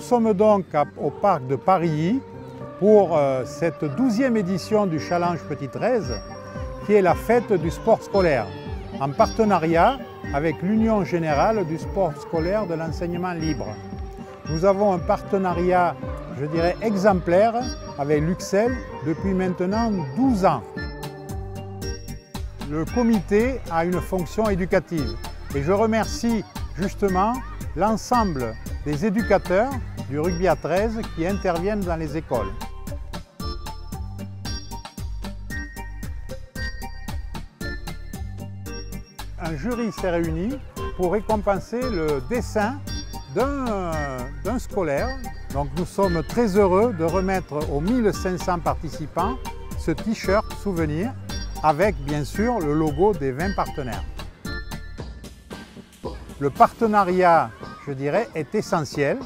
sommes donc au parc de Parilly pour cette 12e édition du Challenge Petit 13, qui est la fête du sport scolaire, en partenariat avec l'Union générale du sport scolaire de l'enseignement libre. Nous avons un partenariat, je dirais, exemplaire avec l'UXEL depuis maintenant 12 ans. Le comité a une fonction éducative et je remercie justement l'ensemble des éducateurs du rugby à 13 qui interviennent dans les écoles. Un jury s'est réuni pour récompenser le dessin d'un scolaire. Donc nous sommes très heureux de remettre aux 1500 participants ce t-shirt souvenir avec bien sûr le logo des 20 partenaires. Le partenariat, je dirais, est essentiel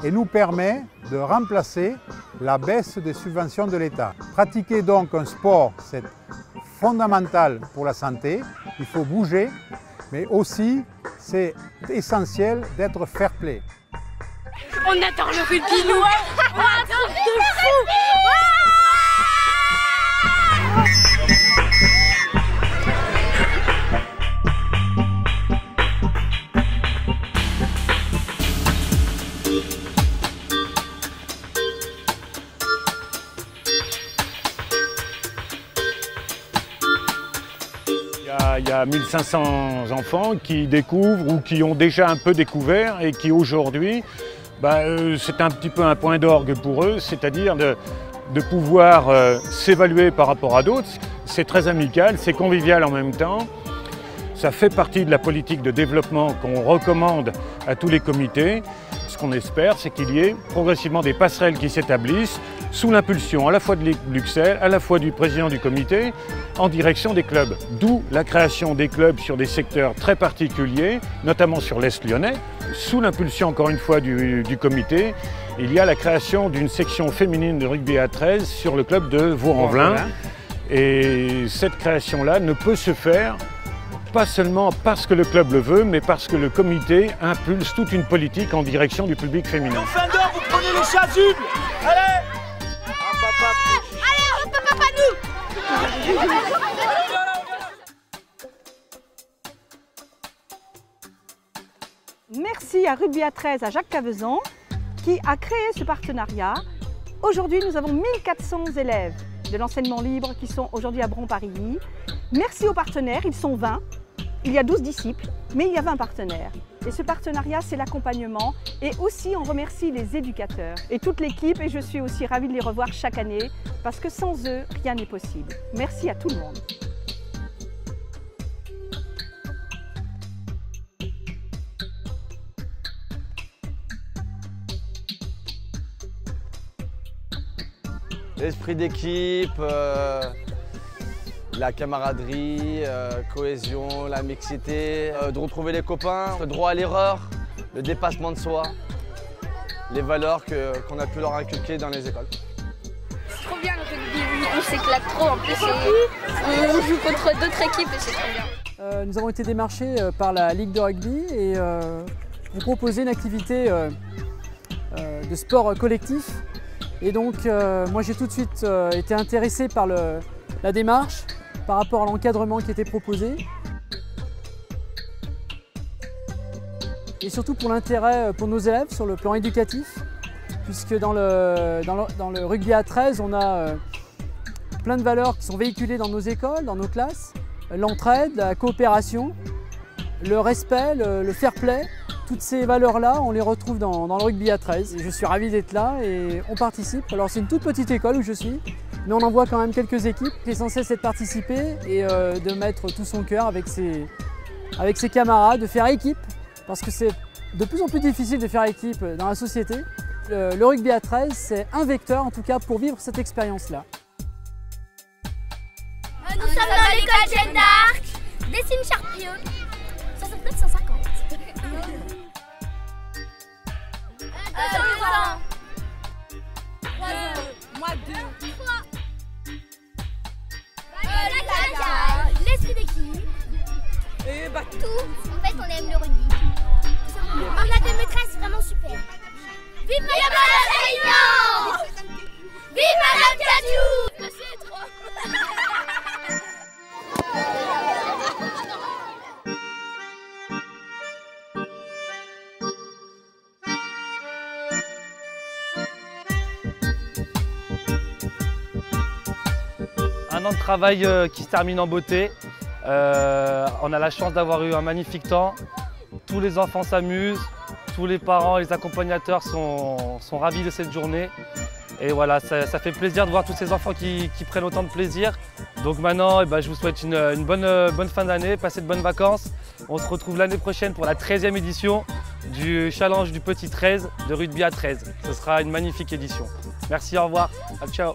et nous permet de remplacer la baisse des subventions de l'État. Pratiquer donc un sport, c'est fondamental pour la santé, il faut bouger, mais aussi c'est essentiel d'être fair-play. On adore le rugby, nous. On a un truc de fou. Il y a 1500 enfants qui découvrent ou qui ont déjà un peu découvert et qui aujourd'hui, c'est un petit peu un point d'orgue pour eux, c'est-à-dire de pouvoir s'évaluer par rapport à d'autres. C'est très amical, c'est convivial en même temps. Ça fait partie de la politique de développement qu'on recommande à tous les comités. Ce qu'on espère, c'est qu'il y ait progressivement des passerelles qui s'établissent sous l'impulsion à la fois de l'UXEL, à la fois du président du comité, en direction des clubs. D'où la création des clubs sur des secteurs très particuliers, notamment sur l'Est lyonnais. Sous l'impulsion, encore une fois, du comité, il y a la création d'une section féminine de rugby à 13 sur le club de Vaux-en-Velin. Et cette création-là ne peut se faire pas seulement parce que le club le veut, mais parce que le comité impulse toute une politique en direction du public féminin. En fin d'heure, vous prenez les chasubles. Allez! Allez, on peut pas nous. Merci à Rugby à 13, à Jacques Cavezan, qui a créé ce partenariat. Aujourd'hui, nous avons 1400 élèves de l'enseignement libre qui sont aujourd'hui à Bron-Parilly. Merci aux partenaires, ils sont 20. Il y a 12 disciples, mais il y a 20 partenaires. Et ce partenariat, c'est l'accompagnement. Et aussi, on remercie les éducateurs et toute l'équipe. Et je suis aussi ravie de les revoir chaque année, parce que sans eux, rien n'est possible. Merci à tout le monde. L'esprit d'équipe, la camaraderie, cohésion, la mixité, de retrouver les copains, le droit à l'erreur, le dépassement de soi, les valeurs qu'on a pu leur inculquer dans les écoles. C'est trop bien le rugby, on s'éclate trop en plus, on joue contre d'autres équipes et c'est trop bien. Nous avons été démarchés par la Ligue de rugby et vous proposez une activité de sport collectif. Et donc moi j'ai tout de suite été intéressé par la démarche, par rapport à l'encadrement qui était proposé. Et surtout pour l'intérêt pour nos élèves sur le plan éducatif, puisque dans le rugby à 13, on a plein de valeurs qui sont véhiculées dans nos écoles, dans nos classes. L'entraide, la coopération, le respect, le fair play. Toutes ces valeurs-là, on les retrouve dans le rugby à 13. Et je suis ravi d'être là et on participe. Alors c'est une toute petite école où je suis, mais on envoie quand même quelques équipes. L'essentiel c'est de participer et de mettre tout son cœur avec ses camarades, de faire équipe, parce que c'est de plus en plus difficile de faire équipe dans la société. Le rugby à 13, c'est un vecteur en tout cas pour vivre cette expérience-là. Nous sommes dans l'école Jeanne d'Arc, Dessine Charpieu, 69 150. Moi 2. 3. L'esprit d'équipe. Et tout. En fait, on aime le rugby. On a des maîtresses vraiment super. Vive Maria an de travail qui se termine en beauté. On a la chance d'avoir eu un magnifique temps. Tous les enfants s'amusent, tous les parents et les accompagnateurs sont ravis de cette journée. Et voilà, ça fait plaisir de voir tous ces enfants qui prennent autant de plaisir. Donc maintenant, je vous souhaite une bonne fin d'année, passez de bonnes vacances. On se retrouve l'année prochaine pour la 13e édition du challenge du petit 13 de rugby à 13. Ce sera une magnifique édition. Merci, au revoir, ciao.